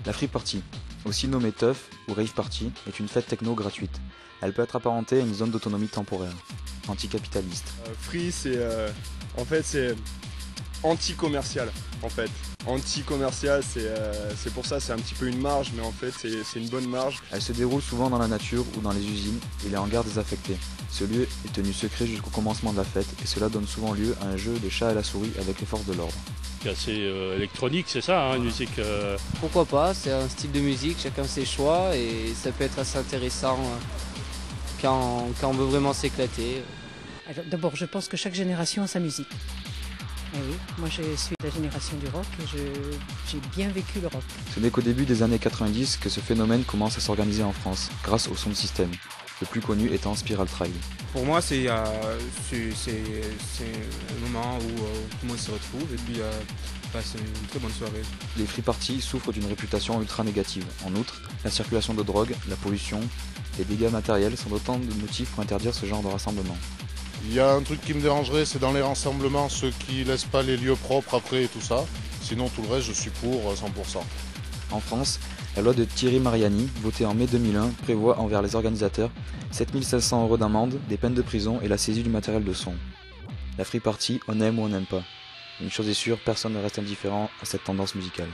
La Free Party, aussi nommée Teuf ou Rave Party, est une fête techno gratuite. Elle peut être apparentée à une zone d'autonomie temporaire, anticapitaliste. Free, c'est anti-commercial en fait. Anti-commercial, c'est pour ça, c'est un petit peu une marge, mais en fait c'est une bonne marge. Elle se déroule souvent dans la nature ou dans les usines et les hangars désaffectés. Ce lieu est tenu secret jusqu'au commencement de la fête et cela donne souvent lieu à un jeu de chat à la souris avec les forces de l'ordre. C'est assez électronique, c'est ça, hein, une musique. Pourquoi pas, c'est un style de musique, chacun ses choix et ça peut être assez intéressant quand on veut vraiment s'éclater. Alors, d'abord, je pense que chaque génération a sa musique. Eh oui, moi je suis de la génération du rock et j'ai bien vécu le rock. Ce n'est qu'au début des années 90 que ce phénomène commence à s'organiser en France, grâce au son de système, le plus connu étant Spiral Trail. Pour moi, c'est un moment où tout le monde se retrouve et puis passe une très bonne soirée. Les free parties souffrent d'une réputation ultra négative. En outre, la circulation de drogue, la pollution, les dégâts matériels sont autant de motifs pour interdire ce genre de rassemblement. Il y a un truc qui me dérangerait, c'est dans les rassemblements, ceux qui laissent pas les lieux propres après et tout ça. Sinon, tout le reste, je suis pour 100%. En France, la loi de Thierry Mariani, votée en mai 2001, prévoit envers les organisateurs 7 500 € d'amende, des peines de prison et la saisie du matériel de son. La free party, on aime ou on n'aime pas. Une chose est sûre, personne ne reste indifférent à cette tendance musicale.